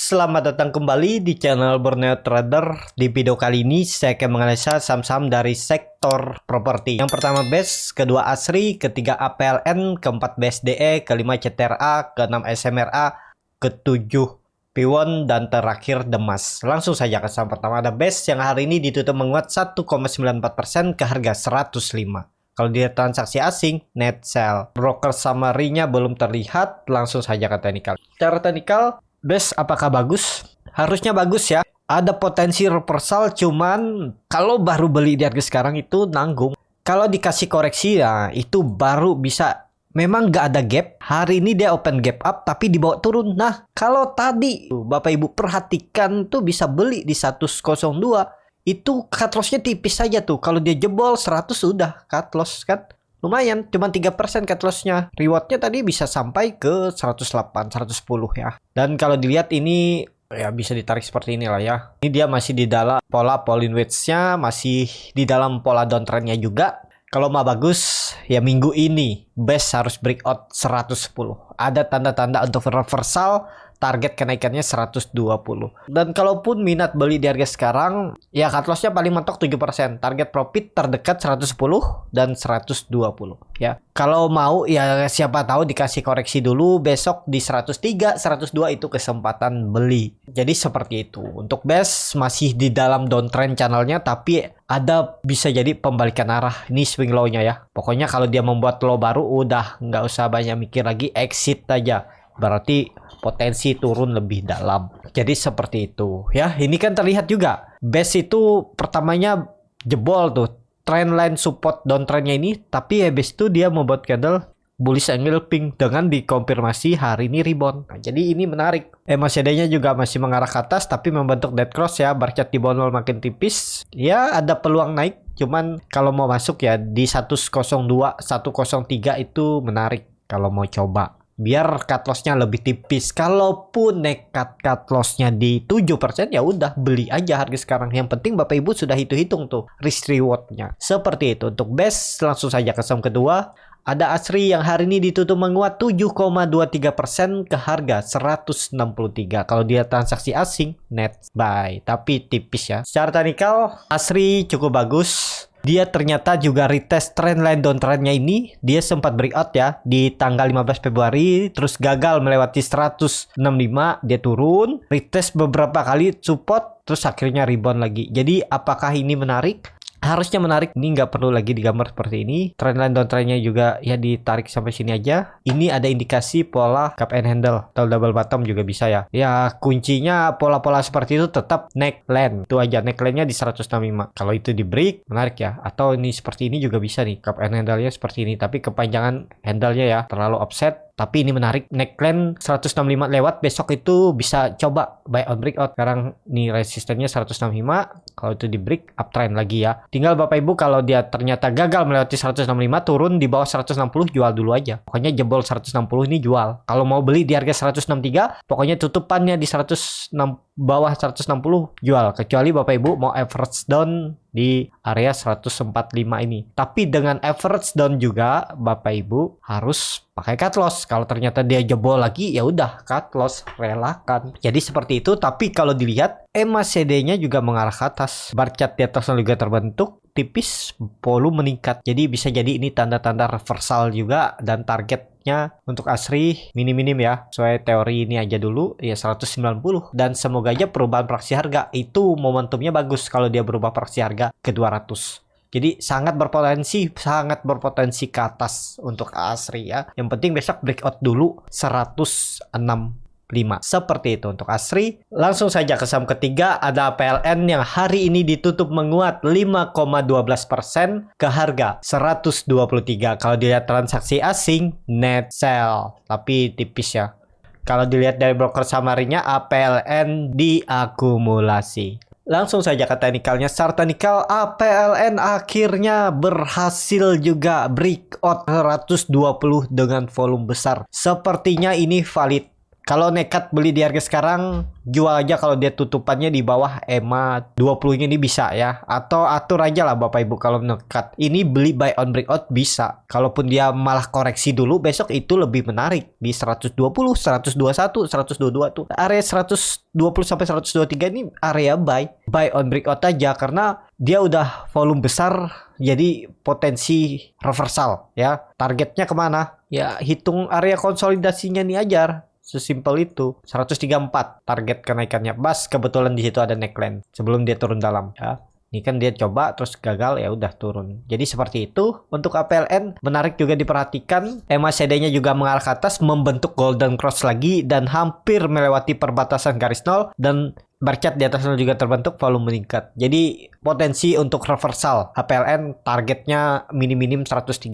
Selamat datang kembali di channel Borneo Trader. Di video kali ini saya akan menganalisa saham-saham dari sektor properti. Yang pertama BES, kedua ASRI, ketiga APLN, keempat BSDE, kelima CTRA, keenam SMRA, ketujuh Piwon, dan terakhir Demas. Langsung saja ke saham pertama, ada BES yang hari ini ditutup menguat 1,94% ke harga 105. Kalau dia transaksi asing, net sell. Broker summary-nya belum terlihat, langsung saja ke teknikal. Secara teknikal, BES apakah bagus? Harusnya bagus ya. Ada potensi reversal, cuman kalau baru beli di harga sekarang itu nanggung. Kalau dikasih koreksi ya itu baru bisa. Memang nggak ada gap. Hari ini dia open gap up tapi dibawa turun. Nah kalau tadi Bapak Ibu perhatikan tuh bisa beli di 102. Itu cut loss-nya tipis saja tuh. Kalau dia jebol 100 udah cut loss kan. Lumayan, cuma 3% cut loss-nya. Reward-nya tadi bisa sampai ke 108, 110 ya. Dan kalau dilihat ini ya bisa ditarik seperti inilah ya. Ini dia masih di dalam pola Pauline Wedge-nya, masih di dalam pola downtrend-nya juga. Kalau mau bagus, ya minggu ini BES harus breakout 110. Ada tanda-tanda untuk reversal, target kenaikannya 120. Dan kalaupun minat beli di harga sekarang, ya cut loss-nya paling mentok 7%. Target profit terdekat 110 dan 120 ya. Kalau mau ya siapa tahu dikasih koreksi dulu besok di 103, 102 itu kesempatan beli. Jadi seperti itu. Untuk BES masih di dalam downtrend channelnya tapi ada bisa jadi pembalikan arah. Ini swing low-nya ya. Pokoknya kalau dia membuat low baru udah nggak usah banyak mikir lagi, exit aja. Berarti potensi turun lebih dalam. Jadi seperti itu ya. Ini kan terlihat juga BES itu pertamanya jebol tuh trendline support downtrendnya ini, tapi habis itu dia membuat candle bullish angle pink dengan dikonfirmasi hari ini rebound. Nah, jadi ini menarik. MACD-nya juga masih mengarah ke atas tapi membentuk dead cross ya. Bar chart di bawah nol makin tipis. Ya ada peluang naik. Cuman kalau mau masuk ya di 102, 103 itu menarik kalau mau coba. Biar cut loss-nya lebih tipis. Kalaupun nekat cut loss-nya di 7% ya udah beli aja harga sekarang. Yang penting Bapak Ibu sudah hitung tuh risk reward-nya. Seperti itu. Untuk BES langsung saja ke saham kedua. Ada ASRI yang hari ini ditutup menguat 7,23% ke harga 163. Kalau dia transaksi asing net buy tapi tipis ya. Secara teknikal ASRI cukup bagus. Dia ternyata juga retest trendline downtrendnya ini. Dia sempat breakout ya di tanggal 15 Februari. Terus gagal melewati 165. Dia turun. Retest beberapa kali support. Terus akhirnya rebound lagi. Jadi apakah ini menarik? Harusnya menarik. Ini nggak perlu lagi digambar seperti ini. Trendline downtrendnya juga ya ditarik sampai sini aja. Ini ada indikasi pola cup and handle atau double bottom juga bisa ya. Ya kuncinya pola-pola seperti itu tetap neckline. Itu aja neckline-nya di 165. Kalau itu di break menarik ya. Atau ini seperti ini juga bisa nih. Cup and handle-nya seperti ini. Tapi kepanjangan handle-nya ya terlalu offset. Tapi ini menarik. Neckline 165 lewat. Besok itu bisa coba buy on breakout. Sekarang nih resistennya 165. Kalau itu di break uptrend lagi ya. Tinggal Bapak Ibu kalau dia ternyata gagal melewati 165 turun di bawah 160 jual dulu aja. Pokoknya jebol 160 ini jual. Kalau mau beli di harga 163 pokoknya tutupannya di 106 bawah 160 jual. Kecuali Bapak Ibu mau average down di area 145 ini. Tapi dengan average down juga Bapak Ibu harus pakai cut loss. Kalau ternyata dia jebol lagi ya udah cut loss, relakan. Jadi seperti itu. Tapi kalau dilihat MACD-nya juga mengarah ke atas. Bar chart di atasnya juga terbentuk tipis, volume meningkat. Jadi bisa jadi ini tanda-tanda reversal juga. Dan targetnya untuk ASRI minim-minim ya. Sesuai teori ini aja dulu ya 190. Dan semoga aja perubahan fraksi harga itu momentumnya bagus kalau dia berubah fraksi harga ke 200. Jadi sangat berpotensi ke atas untuk ASRI ya. Yang penting besok breakout dulu 165. Seperti itu untuk ASRI. Langsung saja ke saham ketiga ada PLN yang hari ini ditutup menguat 5,12% ke harga 123. Kalau dilihat transaksi asing net sell tapi tipis ya. Kalau dilihat dari broker summary-nya APLN diakumulasi. Langsung saja ke teknikalnya. Secara teknikal APLN akhirnya berhasil juga breakout 120 dengan volume besar. Sepertinya ini valid. Kalau nekat beli di harga sekarang, jual aja kalau dia tutupannya di bawah EMA 20-nya ini bisa ya. Atau atur aja lah Bapak Ibu kalau nekat. Ini beli buy on breakout bisa. Kalaupun dia malah koreksi dulu, besok itu lebih menarik. Di 120, 121, 122 tuh. Area 120 sampai 123 ini area buy. Buy on breakout aja karena dia udah volume besar, jadi potensi reversal ya. Targetnya kemana? Ya hitung area konsolidasinya nih aja. Sesimpel itu. 134 target kenaikannya. Bas, kebetulan di situ ada neckline sebelum dia turun dalam ya. Ini kan dia coba terus gagal, ya udah turun. Jadi seperti itu. Untuk APLN menarik juga diperhatikan. MACD-nya juga mengarah ke atas, membentuk golden cross lagi dan hampir melewati perbatasan garis nol, dan barcat di atas nol juga terbentuk, volume meningkat. Jadi potensi untuk reversal APLN targetnya minim-minim 134.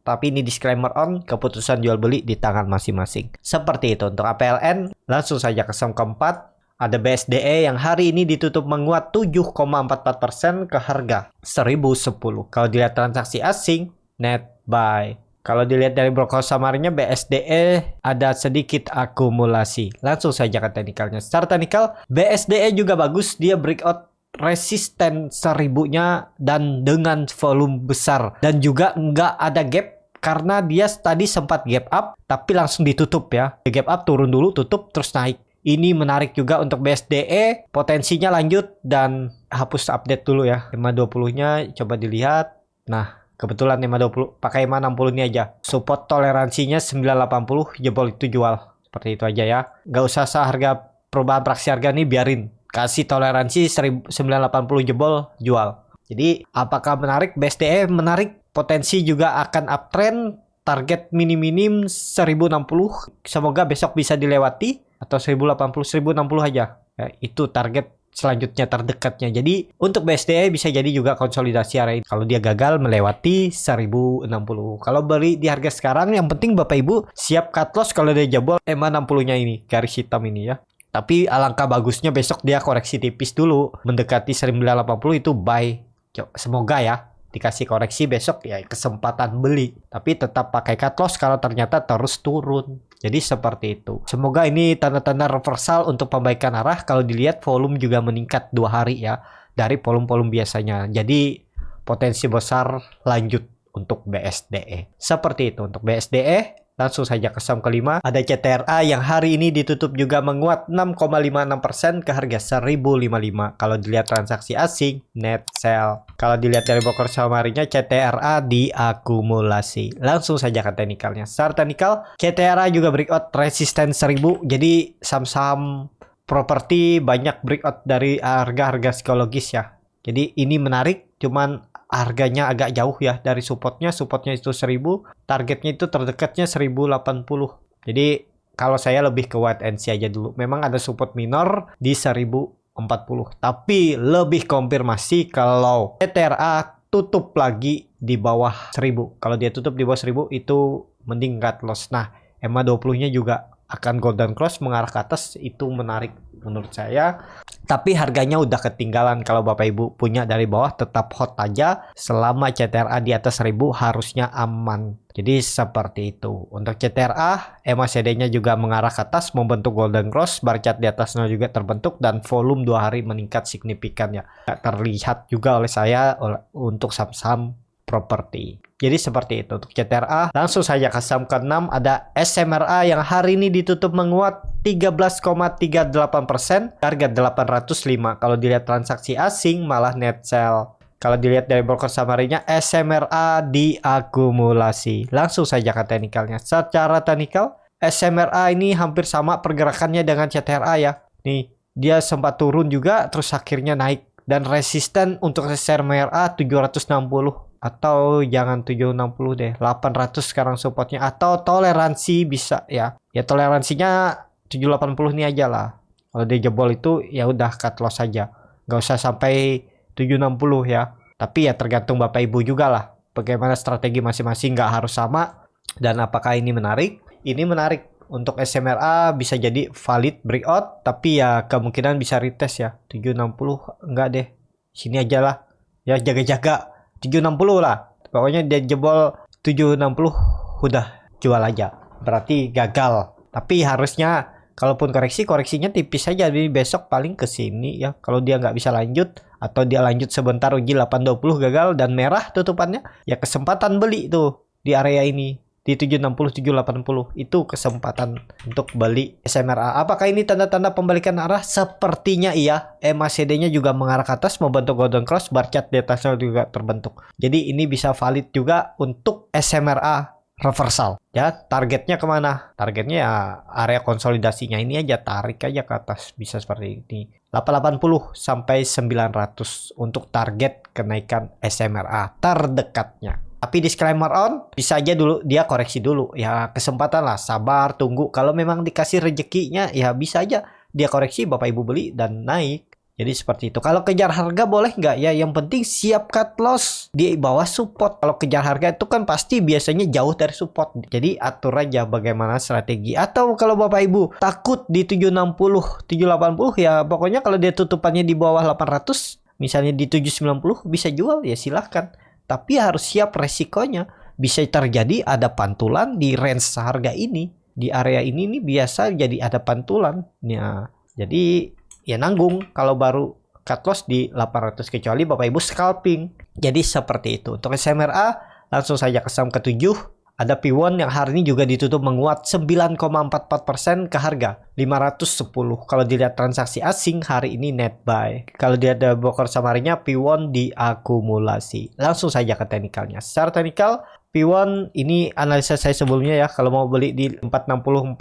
Tapi ini disclaimer on, keputusan jual beli di tangan masing-masing. Seperti itu untuk APLN. Langsung saja ke saham keempat. Ada BSDE yang hari ini ditutup menguat 7,44% ke harga 1010. Kalau dilihat transaksi asing, net buy. Kalau dilihat dari broker samarinya, BSDE ada sedikit akumulasi. Langsung saja ke teknikalnya. Secara teknikal, BSDE juga bagus. Dia breakout resisten 1000-nya dan dengan volume besar. Dan juga nggak ada gap. Karena dia tadi sempat gap up, tapi langsung ditutup ya. Gap up, turun dulu, tutup, terus naik. Ini menarik juga untuk BSDE. Potensinya lanjut dan hapus update dulu ya. 520-nya coba dilihat. Nah, kebetulan 520 pakai 560 ini aja. Support toleransinya 980, jebol itu jual. Seperti itu aja ya. Nggak usah seharga perubahan praksi harga nih, biarin. Kasih toleransi 980 jebol, jual. Jadi, apakah menarik? BSDE menarik. Potensi juga akan uptrend, target minim-minim 1060, semoga besok bisa dilewati, atau 1080, 1060 aja ya, itu target selanjutnya terdekatnya. Jadi untuk BSDE bisa jadi juga konsolidasi area kalau dia gagal melewati 1060. Kalau beli di harga sekarang, yang penting Bapak Ibu siap cut loss kalau dia jebol EMA 60-nya ini, garis hitam ini ya. Tapi alangkah bagusnya besok dia koreksi tipis dulu, mendekati 1980 itu buy. Semoga ya dikasih koreksi besok, ya kesempatan beli. Tapi tetap pakai cut loss kalau ternyata terus turun. Jadi seperti itu. Semoga ini tanda-tanda reversal untuk pembaikan arah. Kalau dilihat volume juga meningkat 2 hari ya, dari volume-volume biasanya. Jadi potensi besar lanjut untuk BSDE. Seperti itu untuk BSDE. Langsung saja ke saham kelima. Ada CTRA yang hari ini ditutup juga menguat 6,56% ke harga 1055. Kalau dilihat transaksi asing, net sell. Kalau dilihat dari broker saham harinya, CTRA diakumulasi. Langsung saja ke teknikalnya. Secara teknikal, CTRA juga breakout resisten 1000. Jadi saham-saham properti banyak breakout dari harga-harga psikologis ya. Jadi ini menarik, cuman harganya agak jauh ya dari supportnya itu 1000, targetnya itu terdekatnya 1080. Jadi kalau saya lebih ke wait and see aja dulu. Memang ada support minor di 1040, tapi lebih konfirmasi kalau CTRA tutup lagi di bawah 1000. Kalau dia tutup di bawah 1000 itu mending cut loss. Nah, EMA 20-nya juga akan golden cross mengarah ke atas, itu menarik menurut saya. Tapi harganya udah ketinggalan. Kalau Bapak Ibu punya dari bawah, tetap hot aja. Selama CTRA di atas 1000 harusnya aman. Jadi seperti itu. Untuk CTRA, MACD-nya juga mengarah ke atas, membentuk golden cross, bar chart di atasnya juga terbentuk, dan volume 2 hari meningkat signifikan ya. Terlihat juga oleh saya untuk saham-saham properti. Jadi seperti itu untuk CTRA. Langsung saja ke saham ke-6, ada SMRA yang hari ini ditutup menguat 13,38%, harga 805. Kalau dilihat transaksi asing malah net sell. Kalau dilihat dari broker samarinya, SMRA diakumulasi. Langsung saja ke teknikalnya. Secara teknikal, SMRA ini hampir sama pergerakannya dengan CTRA ya. Nih, dia sempat turun juga terus akhirnya naik, dan resisten untuk SMRA 760. Atau jangan 760 deh, 800 sekarang supportnya, atau toleransi bisa ya. Ya toleransinya 780 ini aja lah. Kalau dia jebol itu ya udah cut loss saja. Nggak usah sampai 760 ya. Tapi ya tergantung Bapak Ibu juga lah. Bagaimana strategi masing-masing, nggak harus sama. Dan apakah ini menarik? Ini menarik. Untuk SMRA bisa jadi valid breakout, tapi ya kemungkinan bisa retest ya. 760 enggak deh. Sini aja lah. Ya jaga-jaga 760 lah. Pokoknya dia jebol 760 udah jual aja. Berarti gagal. Tapi harusnya Kalaupun koreksinya tipis saja. Jadi besok paling ke sini ya. Kalau dia nggak bisa lanjut atau dia lanjut sebentar uji 820 gagal dan merah tutupannya, ya kesempatan beli tuh di area ini. Di 760 780 itu kesempatan untuk beli SMRA. Apakah ini tanda-tanda pembalikan arah? Sepertinya iya. MACD-nya juga mengarah ke atas, membentuk golden cross, bar chart di atasnya juga terbentuk. Jadi ini bisa valid juga untuk SMRA reversal. Ya, targetnya kemana? Targetnya ya area konsolidasinya ini aja, tarik aja ke atas, bisa seperti ini. 880 sampai 900 untuk target kenaikan SMRA terdekatnya. Tapi disclaimer on, bisa aja dulu dia koreksi dulu. Ya kesempatan lah, sabar, tunggu. Kalau memang dikasih rezekinya, ya bisa aja dia koreksi, Bapak Ibu beli dan naik. Jadi seperti itu. Kalau kejar harga boleh nggak? Ya yang penting siap cut loss di bawah support. Kalau kejar harga itu kan pasti biasanya jauh dari support. Jadi atur aja bagaimana strategi. Atau kalau Bapak Ibu takut di 760, 780 ya pokoknya kalau dia tutupannya di bawah 800, misalnya di 790 bisa jual ya silahkan. Tapi harus siap resikonya. Bisa terjadi ada pantulan di range harga ini. Di area ini nih biasa jadi ada pantulan. Ya, jadi ya nanggung kalau baru cut loss di 800 kecuali Bapak Ibu scalping. Jadi seperti itu. Untuk SMRA langsung saja ke saham ke-7. Ada P1 yang hari ini juga ditutup menguat 9,44% ke harga 510. Kalau dilihat transaksi asing hari ini net buy. Kalau dilihat dari broker samarinya P1 diakumulasi. Langsung saja ke teknikalnya. Secara teknikal P1 ini analisa saya sebelumnya ya. Kalau mau beli di 460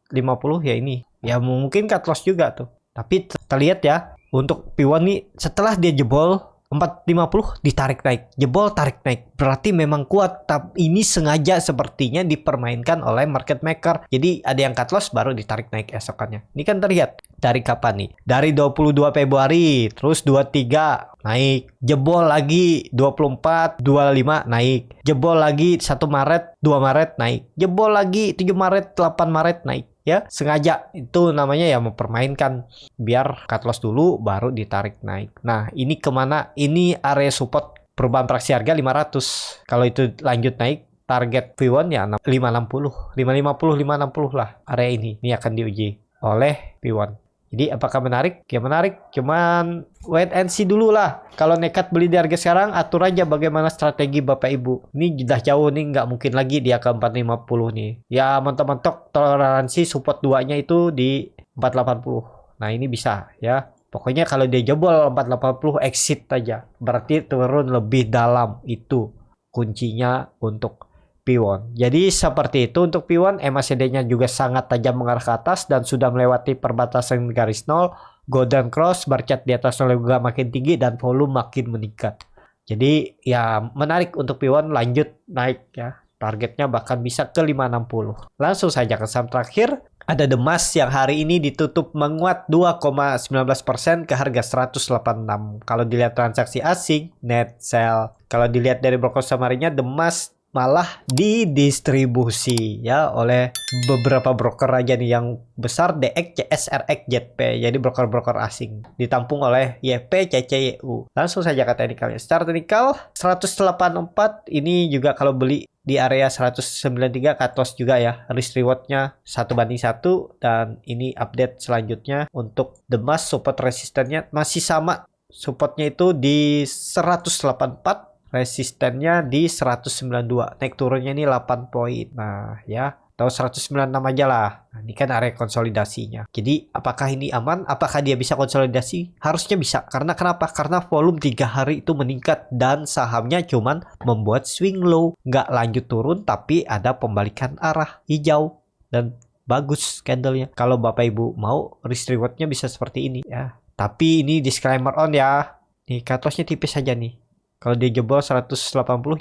450 ya ini. Ya mungkin cut loss juga tuh. Tapi terlihat ya untuk P1 nih setelah dia jebol 450 ditarik naik, jebol tarik naik, berarti memang kuat. Tapi ini sengaja sepertinya dipermainkan oleh market maker. Jadi ada yang cut loss baru ditarik naik esokannya. Ini kan terlihat dari kapan nih? Dari 22 Februari, terus 23 naik, jebol lagi 24, 25 naik, jebol lagi 1 Maret, 2 Maret naik, jebol lagi 7 Maret, 8 Maret naik. Ya, sengaja itu namanya ya mempermainkan biar cut loss dulu baru ditarik naik. Nah, ini kemana? Ini area support perubahan praksi harga 500. Kalau itu lanjut naik, target P1 ya 560, 550, 560 lah area ini. Ini akan diuji oleh P1. Jadi apakah menarik? Ya menarik, cuman wait and see dulu lah. Kalau nekat beli di harga sekarang, atur aja bagaimana strategi Bapak Ibu. Ini sudah jauh nih, nggak mungkin lagi dia ke 450 nih. Ya mentok-mentok toleransi support 2-nya itu di 480. Nah ini bisa ya. Pokoknya kalau dia jebol 480 exit aja. Berarti turun lebih dalam, itu kuncinya untuk P1. Jadi seperti itu untuk P1. MACD-nya juga sangat tajam mengarah ke atas dan sudah melewati perbatasan garis 0. Golden cross, bar chart di atas 0 juga makin tinggi dan volume makin meningkat. Jadi ya menarik untuk P1 lanjut naik ya. Targetnya bahkan bisa ke 560. Langsung saja ke saham terakhir. Ada Demas yang hari ini ditutup menguat 2,19% ke harga 186. Kalau dilihat transaksi asing, net sell. Kalau dilihat dari broker samarinya, Demas malah didistribusi ya oleh beberapa broker aja nih yang besar, DX, CS, RX, ZP. Jadi broker-broker asing ditampung oleh YP, CCYU. Langsung saja ke teknikalnya. Secara teknikal 184 ini juga kalau beli di area 193 cut loss juga ya. Risk rewardnya 1:1 dan ini update selanjutnya untuk Demas. Support resistennya masih sama. Supportnya itu di 184. Resistennya di 192. Naik turunnya ini 8 poin. Nah ya, atau 196 aja lah. Nah, ini kan area konsolidasinya. Jadi apakah ini aman? Apakah dia bisa konsolidasi? Harusnya bisa. Karena kenapa? Karena volume 3 hari itu meningkat dan sahamnya cuman membuat swing low. Nggak lanjut turun tapi ada pembalikan arah hijau. Dan bagus candlenya. Kalau Bapak Ibu mau risk rewardnya bisa seperti ini ya. Tapi ini disclaimer on ya. Nih cut lossnya tipis aja nih. Kalau dia jebol 180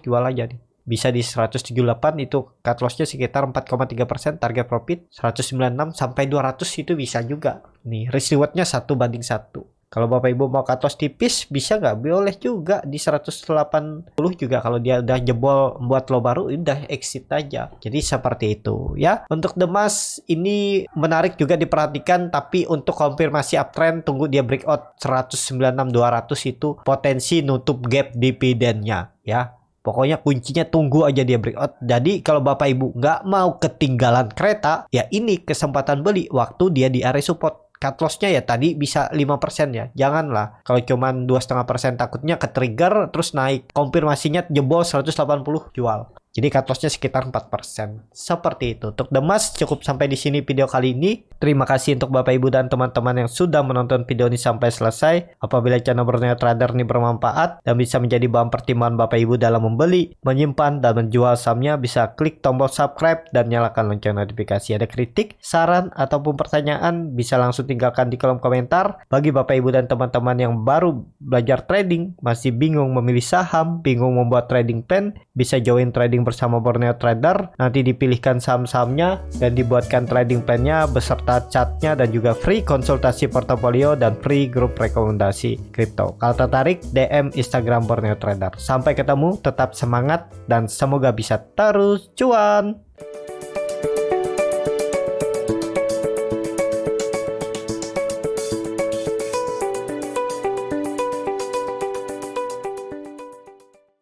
jual aja nih. Bisa di 178 itu cut loss-nya sekitar 4,3%, target profit 196 sampai 200 itu bisa juga. Nih risk reward-nya 1:1. Kalau Bapak Ibu mau cut loss tipis bisa nggak? Boleh juga di 180 juga. Kalau dia udah jebol buat lo baru udah exit aja. Jadi seperti itu ya. Untuk Demas ini menarik juga diperhatikan, tapi untuk konfirmasi uptrend tunggu dia breakout 196 200 itu potensi nutup gap dividennya ya. Pokoknya kuncinya tunggu aja dia breakout. Jadi kalau Bapak Ibu nggak mau ketinggalan kereta, ya ini kesempatan beli waktu dia di area support. Cut loss-nya ya tadi bisa 5% ya. Janganlah kalau cuman 2,5% takutnya ke trigger terus naik. Konfirmasinya jebol 180 jual. Jadi cut loss-nya sekitar 4%. Seperti itu. Untuk The Mas cukup sampai di sini video kali ini. Terima kasih untuk Bapak Ibu dan teman-teman yang sudah menonton video ini sampai selesai. Apabila channel Borneo Trader ini bermanfaat dan bisa menjadi bahan pertimbangan Bapak Ibu dalam membeli, menyimpan, dan menjual sahamnya, bisa klik tombol subscribe dan nyalakan lonceng notifikasi. Ada kritik, saran, ataupun pertanyaan, bisa langsung tinggalkan di kolom komentar. Bagi Bapak Ibu dan teman-teman yang baru belajar trading, masih bingung memilih saham, bingung membuat trading plan, bisa join trading bersama Borneo Trader. Nanti dipilihkan saham-sahamnya dan dibuatkan trading plan-nya beserta chartnya dan juga free konsultasi portofolio dan free grup rekomendasi kripto. Kalau tertarik, DM Instagram Borneo Trader. Sampai ketemu, tetap semangat dan semoga bisa terus cuan.